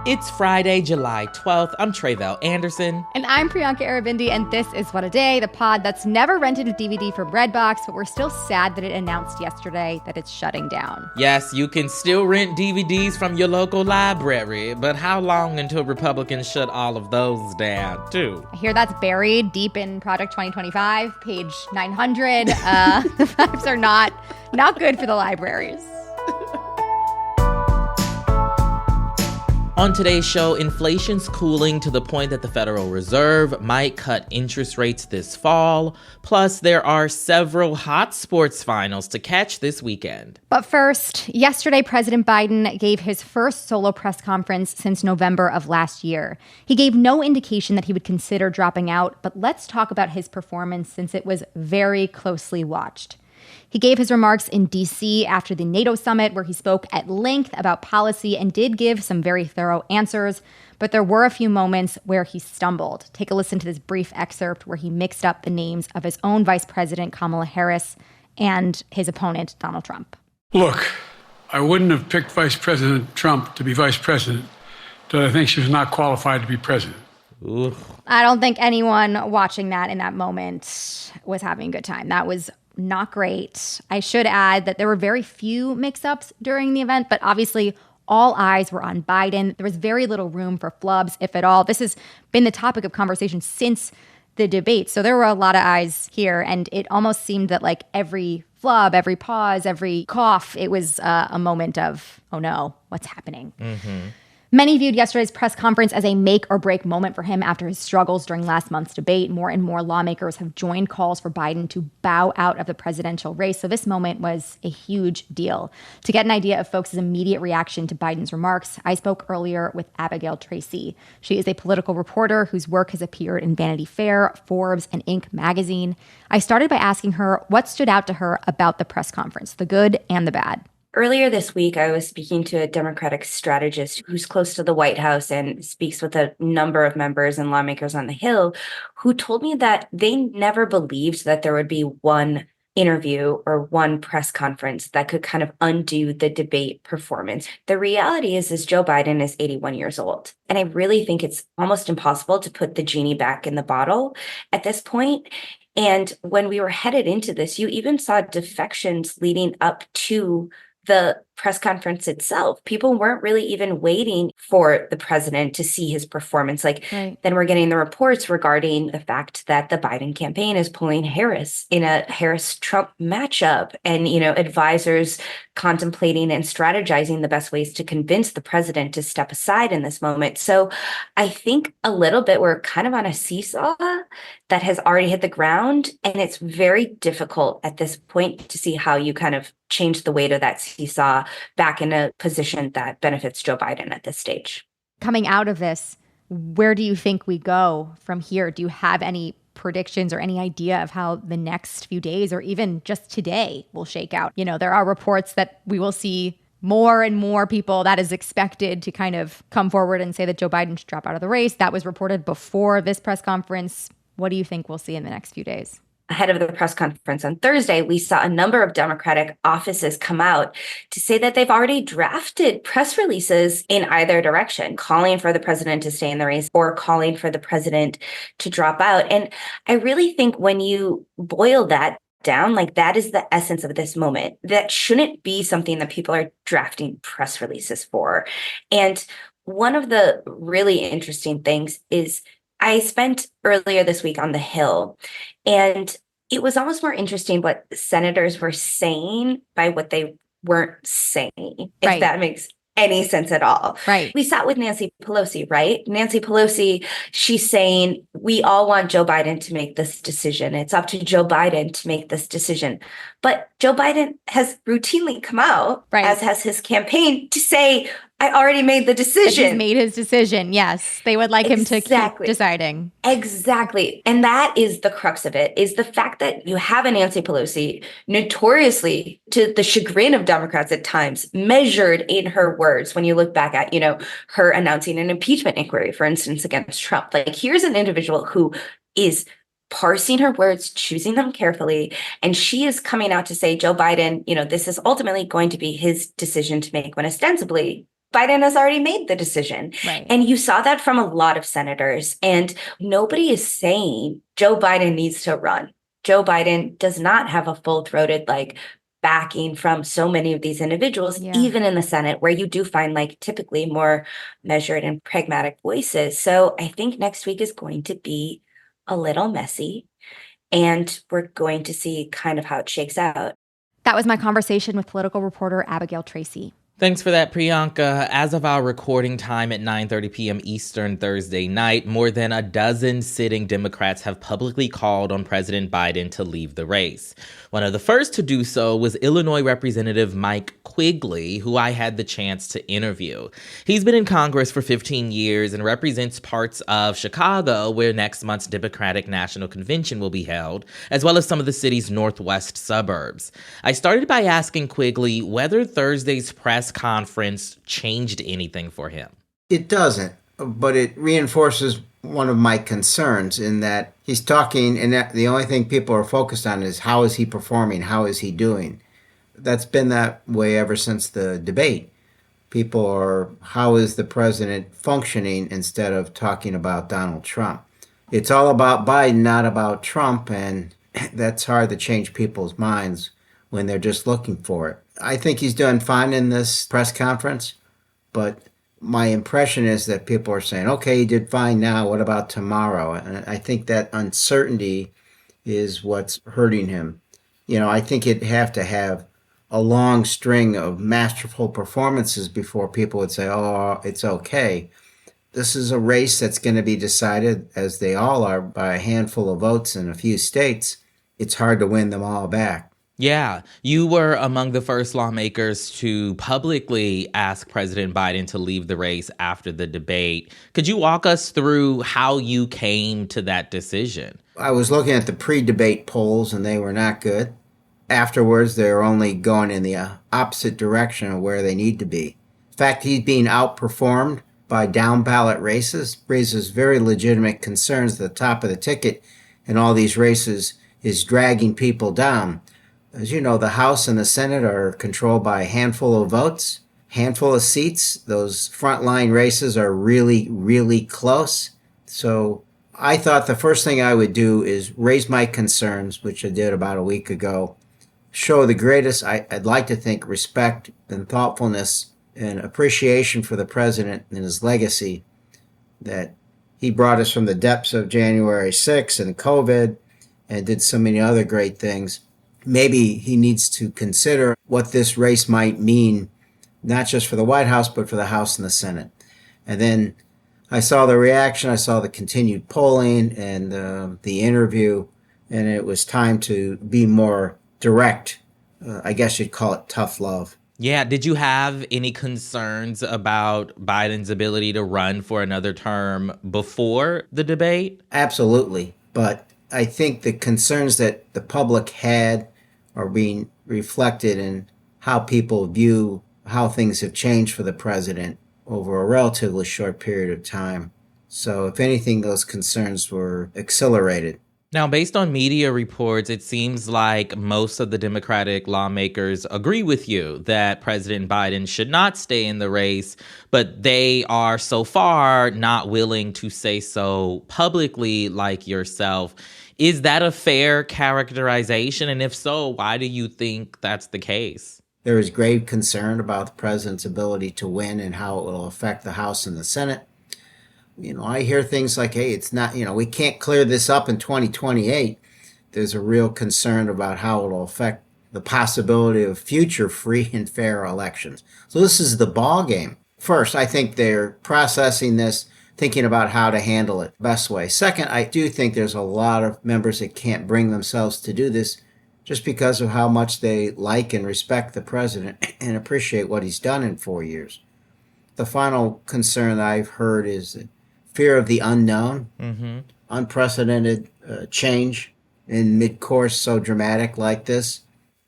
It's Friday, July 12th. I'm Tre'vell Anderson. And I'm Priyanka Arabindi, and this is What a Day, the pod that's never rented a DVD from Redbox, but we're still sad that it announced yesterday that it's shutting down. Yes, you can still rent DVDs from your local library, but how long until Republicans shut all of those down, too? I hear that's buried deep in Project 2025, page 900. The vibes are not good for the libraries. On today's show, inflation's cooling to the point that the Federal Reserve might cut interest rates this fall. Plus, there are several hot sports finals to catch this weekend. But first, yesterday, President Biden gave his first solo press conference since November of last year. He gave no indication that he would consider dropping out, but let's talk about his performance since it was very closely watched. He gave his remarks in D.C. after the NATO summit, where he spoke at length about policy and did give some very thorough answers. But there were a few moments where he stumbled. Take a listen to this brief excerpt where he mixed up the names of his own Vice President, Kamala Harris, and his opponent, Donald Trump. Look, I wouldn't have picked Vice President Trump to be vice president, but I think she was not qualified to be president. Ooh. I don't think anyone watching that in that moment was having a good time. That was not great. I should add that there were very few mix-ups during the event, but obviously all eyes were on Biden. There was very little room for flubs, if at all. This has been the topic of conversation since the debate. So there were a lot of eyes here, and it almost seemed that like every flub, every pause, every cough, it was a moment of, oh no, what's happening? Mm-hmm. Many viewed yesterday's press conference as a make or break moment for him after his struggles during last month's debate. More and more lawmakers have joined calls for Biden to bow out of the presidential race. So this moment was a huge deal. To get an idea of folks' immediate reaction to Biden's remarks, I spoke earlier with Abigail Tracy. She is a political reporter whose work has appeared in Vanity Fair, Forbes, and Inc. magazine. I started by asking her what stood out to her about the press conference, the good and the bad. Earlier this week, I was speaking to a Democratic strategist who's close to the White House and speaks with a number of members and lawmakers on the Hill, who told me that they never believed that there would be one interview or one press conference that could kind of undo the debate performance. The reality is Joe Biden is 81 years old. And I really think it's almost impossible to put the genie back in the bottle at this point. And when we were headed into this, you even saw defections leading up to the press conference itself. People weren't really even waiting for the president to see his performance. Then we're getting the reports regarding the fact that the Biden campaign is pulling Harris in a Harris-Trump matchup and, advisors contemplating and strategizing the best ways to convince the president to step aside in this moment. So I think a little bit we're kind of on a seesaw that has already hit the ground. And it's very difficult at this point to see how you kind of change the weight of that seesaw back in a position that benefits Joe Biden at this stage. Coming out of this, where do you think we go from here? Do you have any predictions or any idea of how the next few days or even just today will shake out? There are reports that we will see more and more people that is expected to kind of come forward and say that Joe Biden should drop out of the race. That was reported before this press conference. What do you think we'll see in the next few days? Ahead of the press conference on Thursday, we saw a number of Democratic offices come out to say that they've already drafted press releases in either direction, calling for the president to stay in the race or calling for the president to drop out. And I really think when you boil that down, that is the essence of this moment. That shouldn't be something that people are drafting press releases for. And one of the really interesting things is I spent earlier this week on the Hill, and it was almost more interesting what senators were saying by what they weren't saying, if that makes any sense at all. Right. We sat with Nancy Pelosi, right? Nancy Pelosi, she's saying, we all want Joe Biden to make this decision. It's up to Joe Biden to make this decision. But Joe Biden has routinely come out, as has his campaign, to say, I already made the decision. He's made his decision. Yes. They would like him to keep deciding. Exactly. And that is the crux of it, is the fact that you have a Nancy Pelosi, notoriously, to the chagrin of Democrats at times, measured in her words when you look back at, her announcing an impeachment inquiry, for instance, against Trump. Here's an individual who is parsing her words, choosing them carefully. And she is coming out to say, Joe Biden, this is ultimately going to be his decision to make, when ostensibly Biden has already made the decision. Right. And you saw that from a lot of senators. And nobody is saying Joe Biden needs to run. Joe Biden does not have a full-throated backing from so many of these individuals, Yeah. even in the Senate, where you do find typically more measured and pragmatic voices. So I think next week is going to be a little messy, and we're going to see kind of how it shakes out. That was my conversation with political reporter Abigail Tracy. Thanks for that, Priyanka. As of our recording time at 9:30 p.m. Eastern Thursday night, more than a dozen sitting Democrats have publicly called on President Biden to leave the race. One of the first to do so was Illinois Representative Mike Quigley, who I had the chance to interview. He's been in Congress for 15 years and represents parts of Chicago, where next month's Democratic National Convention will be held, as well as some of the city's northwest suburbs. I started by asking Quigley whether Thursday's press conference changed anything for him. It doesn't, but it reinforces one of my concerns in that he's talking, and that the only thing people are focused on is how is he performing, how is he doing. That's been that way ever since the debate. People are, how is the president functioning, instead of talking about Donald Trump. It's all about Biden, not about Trump, and that's hard to change people's minds when they're just looking for it. I think he's doing fine in this press conference, but my impression is that people are saying, okay, he did fine now, what about tomorrow? And I think that uncertainty is what's hurting him. I think he'd have to have a long string of masterful performances before people would say, oh, it's okay. This is a race that's going to be decided, as they all are, by a handful of votes in a few states. It's hard to win them all back. Yeah, you were among the first lawmakers to publicly ask President Biden to leave the race after the debate. Could you walk us through how you came to that decision? I was looking at the pre-debate polls, and they were not good. Afterwards, they're only going in the opposite direction of where they need to be. In fact, he's being outperformed by down-ballot races, raises very legitimate concerns at the top of the ticket, and all these races is dragging people down. As you know, the House and the Senate are controlled by a handful of votes, handful of seats. Those frontline races are really, really close. So I thought the first thing I would do is raise my concerns, which I did about a week ago, show the greatest, I'd like to think, respect and thoughtfulness and appreciation for the president and his legacy, that he brought us from the depths of January 6th and COVID and did so many other great things. Maybe he needs to consider what this race might mean, not just for the White House, but for the House and the Senate. And then I saw the reaction, I saw the continued polling and the interview, and it was time to be more direct. I guess you'd call it tough love. Yeah, did you have any concerns about Biden's ability to run for another term before the debate? Absolutely. But I think the concerns that the public had are being reflected in how people view how things have changed for the president over a relatively short period of time. So if anything, those concerns were accelerated. Now, based on media reports, it seems like most of the Democratic lawmakers agree with you that President Biden should not stay in the race, but they are so far not willing to say so publicly like yourself. Is that a fair characterization? And if so, why do you think that's the case? There is grave concern about the president's ability to win and how it will affect the House and the Senate. I hear things like, hey, it's not, we can't clear this up in 2028. There's a real concern about how it will affect the possibility of future free and fair elections. So this is the ball game. First, I think they're processing this, thinking about how to handle it best way. Second, I do think there's a lot of members that can't bring themselves to do this just because of how much they like and respect the president and appreciate what he's done in 4 years. The final concern that I've heard is fear of the unknown, unprecedented change in mid-course so dramatic like this.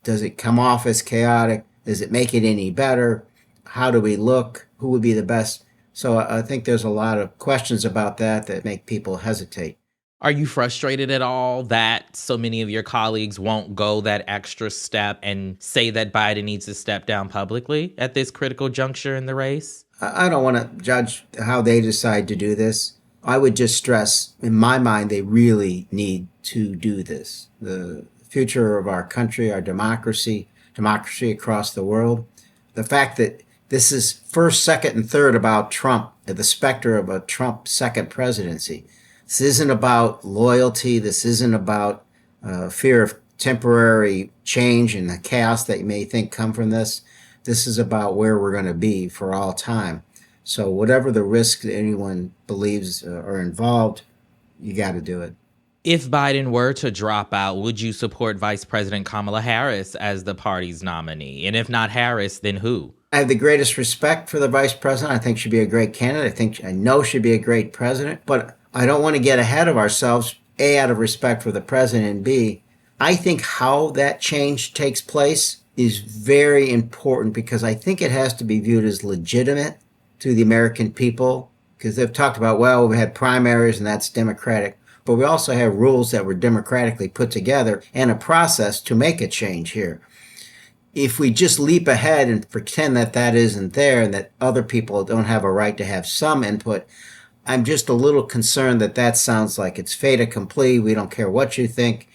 Does it come off as chaotic? Does it make it any better? How do we look? Who would be the best? So I think there's a lot of questions about that make people hesitate. Are you frustrated at all that so many of your colleagues won't go that extra step and say that Biden needs to step down publicly at this critical juncture in the race? I don't want to judge how they decide to do this. I would just stress, in my mind, they really need to do this. The future of our country, our democracy across the world, the fact that this is first, second, and third about Trump, the specter of a Trump second presidency. This isn't about loyalty. This isn't about fear of temporary change and the chaos that you may think come from this. This is about where we're going to be for all time. So whatever the risk that anyone believes are involved, you got to do it. If Biden were to drop out, would you support Vice President Kamala Harris as the party's nominee? And if not Harris, then who? I have the greatest respect for the vice president. I think she'd be a great candidate. I know she'd be a great president, but I don't want to get ahead of ourselves, A, out of respect for the president, and B, I think how that change takes place is very important because I think it has to be viewed as legitimate to the American people because they've talked about, well, we had primaries and that's democratic, but we also have rules that were democratically put together and a process to make a change here. If we just leap ahead and pretend that that isn't there and that other people don't have a right to have some input, I'm just a little concerned that that sounds like it's fait accompli. We don't care what you think.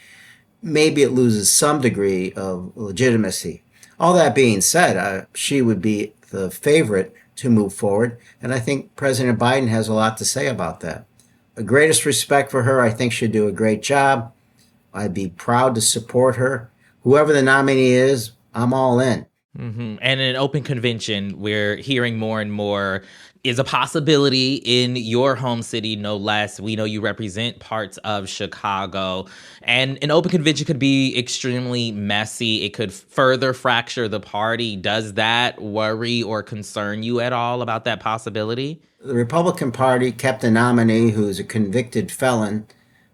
Maybe it loses some degree of legitimacy. All that being said, she would be the favorite to move forward, and I think President Biden has a lot to say about that. The greatest respect for her. I think she'd do a great job. I'd be proud to support her. Whoever the nominee is, I'm all in. Mm-hmm. And in an open convention, we're hearing more and more is a possibility in your home city, no less. We know you represent parts of Chicago, and an open convention could be extremely messy. It could further fracture the party. Does that worry or concern you at all about that possibility? The Republican Party kept a nominee who's a convicted felon,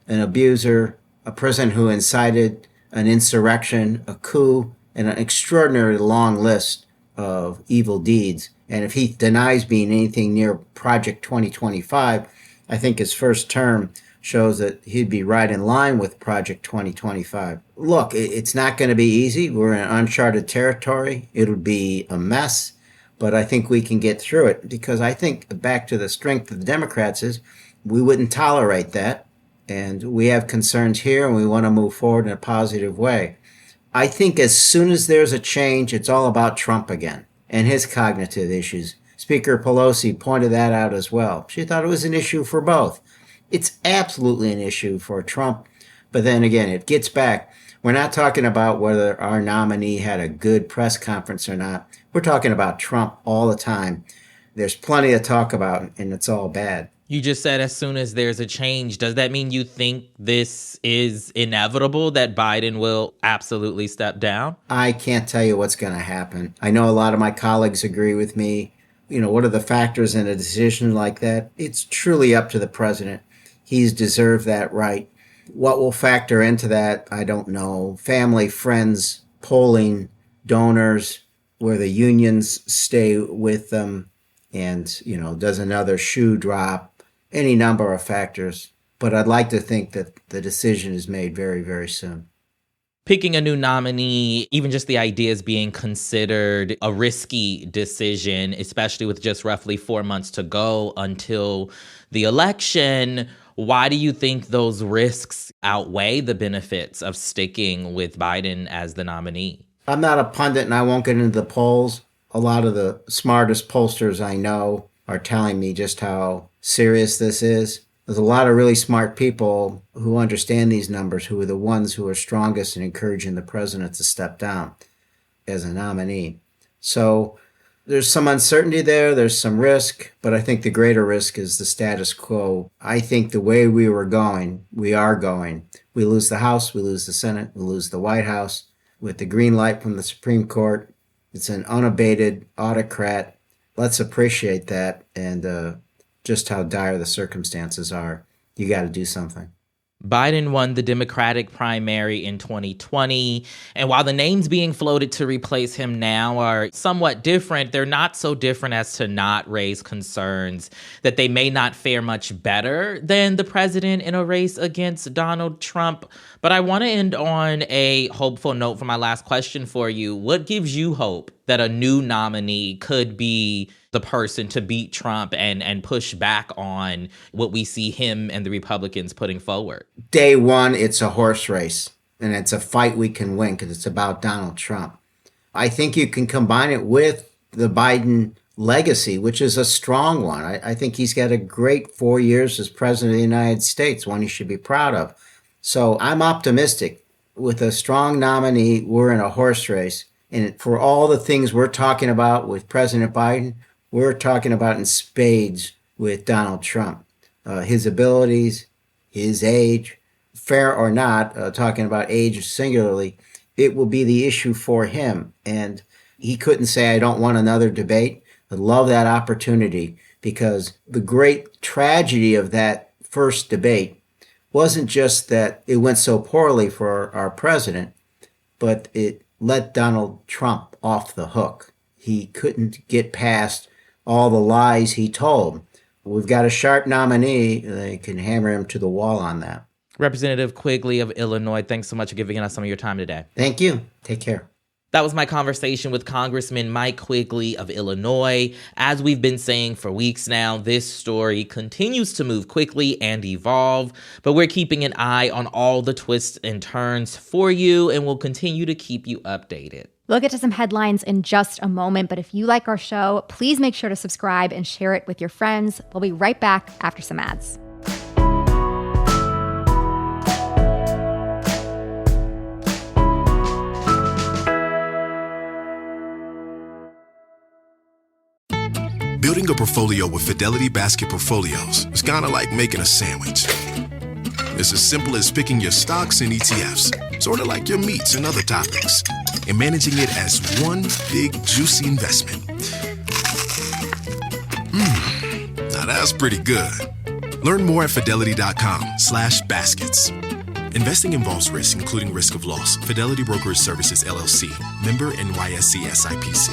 an abuser, a person who incited an insurrection, a coup, and an extraordinarily long list of evil deeds. And if he denies being anything near Project 2025, I think his first term shows that he'd be right in line with Project 2025. Look, it's not going to be easy. We're in uncharted territory. It'll be a mess, but I think we can get through it because I think back to the strength of the Democrats is we wouldn't tolerate that. And we have concerns here and we want to move forward in a positive way. I think as soon as there's a change, it's all about Trump again and his cognitive issues. Speaker Pelosi pointed that out as well. She thought it was an issue for both. It's absolutely an issue for Trump. But then again, it gets back. We're not talking about whether our nominee had a good press conference or not. We're talking about Trump all the time. There's plenty to talk about, and it's all bad. You just said as soon as there's a change. Does that mean you think this is inevitable, that Biden will absolutely step down? I can't tell you what's going to happen. I know a lot of my colleagues agree with me. You know, what are the factors in a decision like that? It's truly up to the president. He's deserved that right. What will factor into that, I don't know. Family, friends, polling, donors, where the unions stay with them, and, you know, does another shoe drop? Any number of factors, but I'd like to think that the decision is made very, very soon. Picking a new nominee, even just the idea is being considered a risky decision, especially with just roughly 4 months to go until the election. Why do you think those risks outweigh the benefits of sticking with Biden as the nominee? I'm not a pundit and I won't get into the polls. A lot of the smartest pollsters I know are telling me just how serious this is. There's a lot of really smart people who understand these numbers, who are the ones who are strongest in encouraging the president to step down as a nominee. So there's some uncertainty there, there's some risk, but I think the greater risk is the status quo. I think the way we are going. We lose the House, we lose the Senate, we lose the White House. With the green light from the Supreme Court, it's an unabated autocrat. Let's appreciate that and just how dire the circumstances are. You got to do something. Biden won the Democratic primary in 2020, and while the names being floated to replace him now are somewhat different, they're not so different as to not raise concerns that they may not fare much better than the president in a race against Donald Trump. But I want to end on a hopeful note for my last question for you. What gives you hope that a new nominee could be the person to beat Trump and push back on what we see him and the Republicans putting forward? Day one, it's a horse race, and it's a fight we can win because it's about Donald Trump. I think you can combine it with the Biden legacy, which is a strong one. I think he's got a great 4 years as president of the United States, one he should be proud of. So I'm optimistic. With a strong nominee, we're in a horse race. And for all the things we're talking about with President Biden, we're talking about in spades with Donald Trump. His abilities, his age, fair or not, talking about age singularly, it will be the issue for him. And he couldn't say, I don't want another debate. I love that opportunity because the great tragedy of that first debate wasn't just that it went so poorly for our president, but it let Donald Trump off the hook. He couldn't get past all the lies he told. We've got a sharp nominee. They can hammer him to the wall on that. Representative Quigley of Illinois, thanks so much for giving us some of your time today. Thank you. Take care. That was my conversation with Congressman Mike Quigley of Illinois. As we've been saying for weeks now, this story continues to move quickly and evolve, but we're keeping an eye on all the twists and turns for you, and we'll continue to keep you updated. We'll get to some headlines in just a moment, but if you like our show, please make sure to subscribe and share it with your friends. We'll be right back after some ads. Building a portfolio with Fidelity Basket Portfolios is kind of like making a sandwich. It's as simple as picking your stocks and ETFs, sort of like your meats and other toppings, and managing it as one big, juicy investment. Now that's pretty good. Learn more at fidelity.com/baskets. Investing involves risk, including risk of loss. Fidelity Brokerage Services, LLC. Member NYSE SIPC.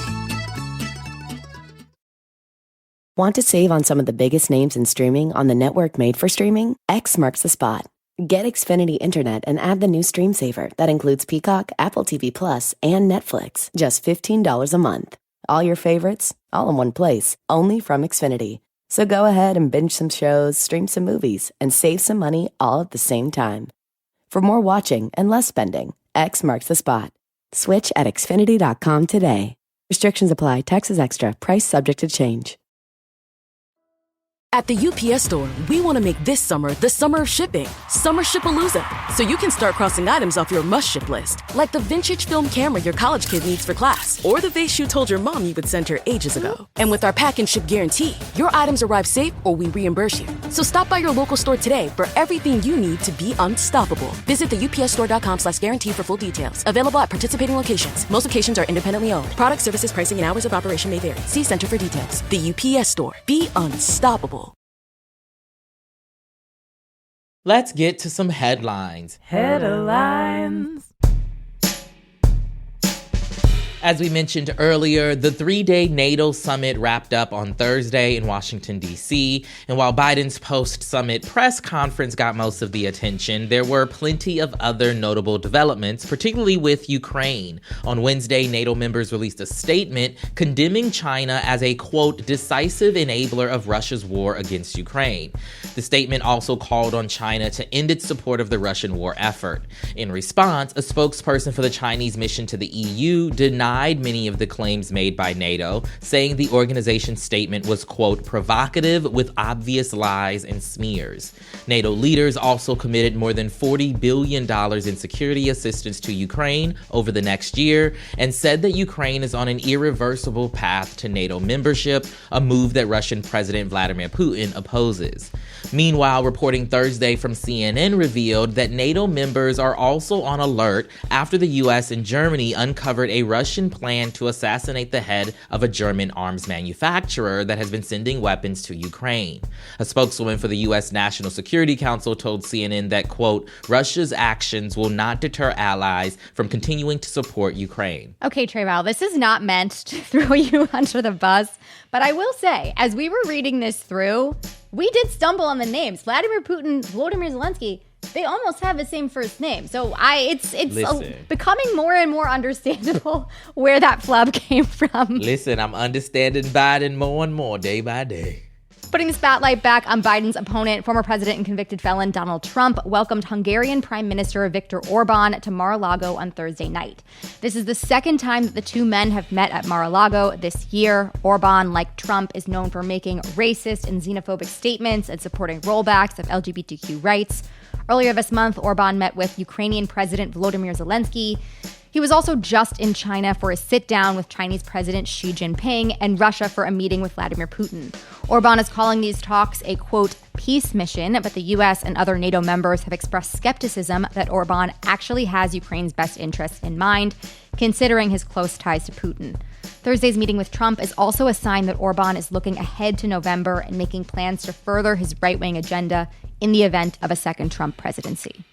Want to save on some of the biggest names in streaming on the network made for streaming? X marks the spot. Get Xfinity Internet and add the new Stream Saver that includes Peacock, Apple TV Plus, and Netflix. Just $15 a month. All your favorites, all in one place, only from Xfinity. So go ahead and binge some shows, stream some movies, and save some money all at the same time. For more watching and less spending, X marks the spot. Switch at Xfinity.com today. Restrictions apply. Taxes extra. Price subject to change. At the UPS Store, we want to make this summer the summer of shipping. Summer Shipalooza. So you can start crossing items off your must-ship list, like the vintage film camera your college kid needs for class, or the vase you told your mom you would send her ages ago. And with our pack and ship guarantee, your items arrive safe or we reimburse you. So stop by your local store today for everything you need to be unstoppable. Visit the upsstore.com/guarantee for full details. Available at participating locations. Most locations are independently owned. Product, services, pricing, and hours of operation may vary. See Center for details. The UPS Store. Be unstoppable. Let's get to some headlines. Headlines. As we mentioned earlier, the 3-day NATO summit wrapped up on Thursday in Washington, D.C. And while Biden's post-summit press conference got most of the attention, there were plenty of other notable developments, particularly with Ukraine. On Wednesday, NATO members released a statement condemning China as a, quote, decisive enabler of Russia's war against Ukraine. The statement also called on China to end its support of the Russian war effort. In response, a spokesperson for the Chinese mission to the EU denied many of the claims made by NATO, saying the organization's statement was, quote, provocative with obvious lies and smears. NATO leaders also committed more than $40 billion in security assistance to Ukraine over the next year and said that Ukraine is on an irreversible path to NATO membership, a move that Russian President Vladimir Putin opposes. Meanwhile, reporting Thursday from CNN revealed that NATO members are also on alert after the U.S. and Germany uncovered a Russian Russian plan to assassinate the head of a German arms manufacturer that has been sending weapons to Ukraine. A spokeswoman for the U.S. National Security Council told CNN that, quote, Russia's actions will not deter allies from continuing to support Ukraine. Okay, Trayval, this is not meant to throw you under the bus, but I will say, as we were reading this through, we did stumble on the names. Vladimir Putin, Volodymyr Zelensky, they almost have the same first name. So it's becoming more and more understandable where that flub came from. Listen, I'm understanding Biden more and more day by day. Putting the spotlight back on Biden's opponent, former president and convicted felon Donald Trump welcomed Hungarian Prime Minister Viktor Orban to Mar-a-Lago on Thursday night. This is the second time that the two men have met at Mar-a-Lago this year. Orban, like Trump, is known for making racist and xenophobic statements and supporting rollbacks of LGBTQ rights. Earlier this month, Orban met with Ukrainian President Volodymyr Zelensky. He was also just in China for a sit-down with Chinese President Xi Jinping and Russia for a meeting with Vladimir Putin. Orban is calling these talks a, quote, peace mission, but the U.S. and other NATO members have expressed skepticism that Orban actually has Ukraine's best interests in mind, considering his close ties to Putin. Thursday's meeting with Trump is also a sign that Orban is looking ahead to November and making plans to further his right-wing agenda in the event of a second Trump presidency.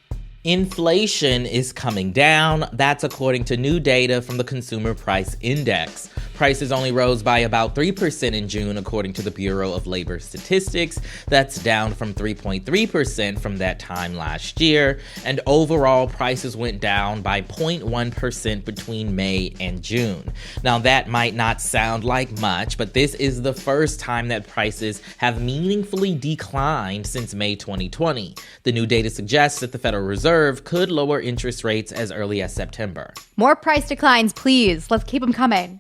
Inflation is coming down. That's according to new data from the Consumer Price Index. Prices only rose by about 3% in June, according to the Bureau of Labor Statistics. That's down from 3.3% from that time last year. And overall, prices went down by 0.1% between May and June. Now, that might not sound like much, but this is the first time that prices have meaningfully declined since May 2020. The new data suggests that the Federal Reserve could lower interest rates as early as September. More price declines, please. Let's keep them coming.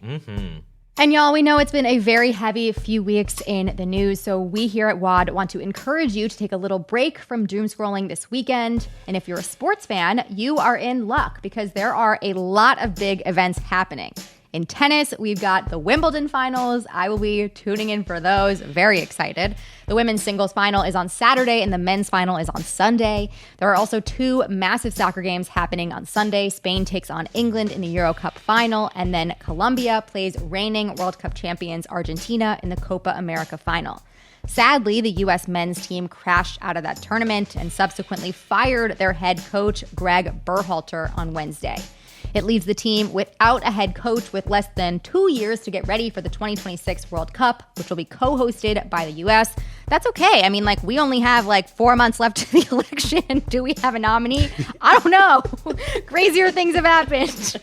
And y'all, we know it's been a very heavy few weeks in the news, so we here at WAD want to encourage you to take a little break from doom scrolling this weekend. And if you're a sports fan, you are in luck because there are a lot of big events happening. In tennis, we've got the Wimbledon finals. I will be tuning in for those. Very excited. The women's singles final is on Saturday and the men's final is on Sunday. There are also two massive soccer games happening on Sunday. Spain takes on England in the Euro Cup final, and then Colombia plays reigning World Cup champions Argentina in the Copa America final. Sadly, the U.S. men's team crashed out of that tournament and subsequently fired their head coach, Greg Berhalter, on Wednesday. It leaves the team without a head coach with less than 2 years to get ready for the 2026 World Cup, which will be co-hosted by the U.S. That's okay. I mean, we only have 4 months left to the election. Do we have a nominee? I don't know. Crazier things have happened.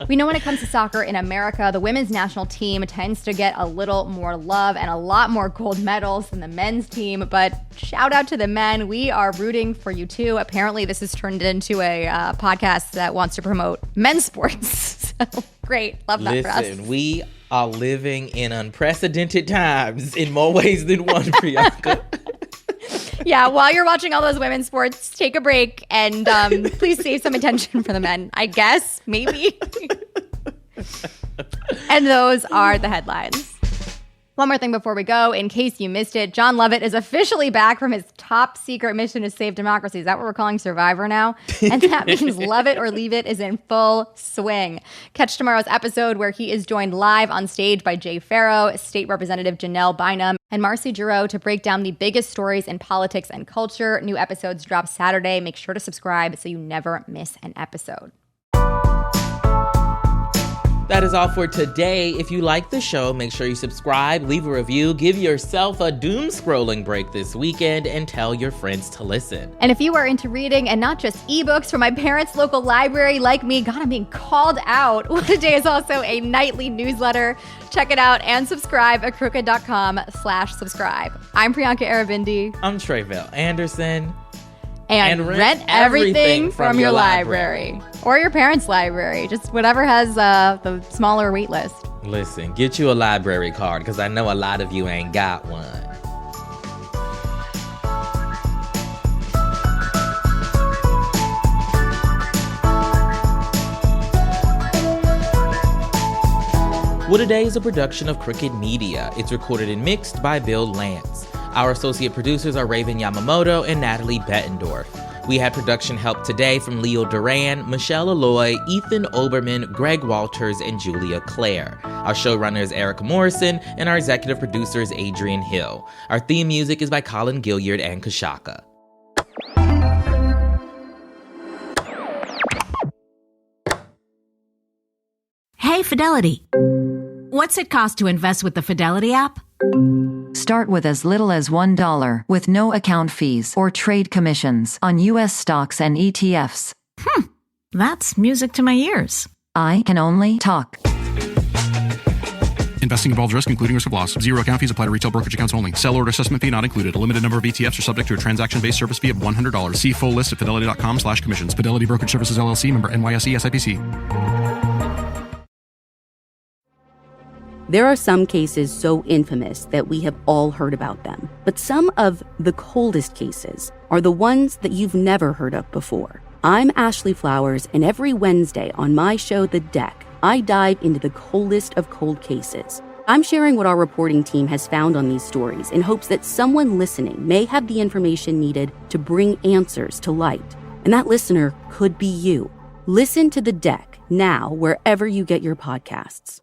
We know when it comes to soccer in America, the women's national team tends to get a little more love and a lot more gold medals than the men's team. But shout out to the men. We are rooting for you too. Apparently, this has turned into a podcast that wants to promote men's sports. So great. Love that for us. Listen, we are living in unprecedented times in more ways than one, Priyanka. Yeah, while you're watching all those women's sports, take a break and please save some attention for the men, I guess, maybe. And those are the headlines. One more thing before we go, in case you missed it, John Lovett is officially back from his top secret mission to save democracy. Is that what we're calling Survivor now? And that means Love It or Leave It is in full swing. Catch tomorrow's episode where he is joined live on stage by Jay Farrow, State Representative Janelle Bynum, and Marcy Giroux to break down the biggest stories in politics and culture. New episodes drop Saturday. Make sure to subscribe so you never miss an episode. That is all for today. If you like the show, make sure you subscribe, leave a review, give yourself a doom scrolling break this weekend, and tell your friends to listen. And if you are into reading and not just ebooks from my parents' local library like me, God, I'm being called out. What a Day is also a nightly newsletter. Check it out and subscribe at crooked.com/subscribe. I'm Priyanka Arabindi. I'm Trayvell Anderson. And rent everything from your library. Or your parents' library. Just whatever has the smaller wait list. Listen, get you a library card because I know a lot of you ain't got one. What a Day is a production of Crooked Media. It's recorded and mixed by Bill Lance. Our associate producers are Raven Yamamoto and Natalie Bettendorf. We had production help today from Leo Duran, Michelle Alloy, Ethan Oberman, Greg Walters, and Julia Clare. Our showrunner is Erica Morrison, and our executive producer is Adrian Hill. Our theme music is by Colin Gilliard and Kashaka. Hey, Fidelity. What's it cost to invest with the Fidelity app? Start with as little as $1 with no account fees or trade commissions on U.S. stocks and ETFs. That's music to my ears. I can only talk. Investing involves risk, including risk of loss. Zero account fees apply to retail brokerage accounts only. Sell order assessment fee not included. A limited number of ETFs are subject to a transaction-based service fee of $100. See full list at fidelity.com/commissions. Fidelity Brokerage Services, LLC, member NYSE SIPC. There are some cases so infamous that we have all heard about them. But some of the coldest cases are the ones that you've never heard of before. I'm Ashley Flowers, and every Wednesday on my show, The Deck, I dive into the coldest of cold cases. I'm sharing what our reporting team has found on these stories in hopes that someone listening may have the information needed to bring answers to light. And that listener could be you. Listen to The Deck now wherever you get your podcasts.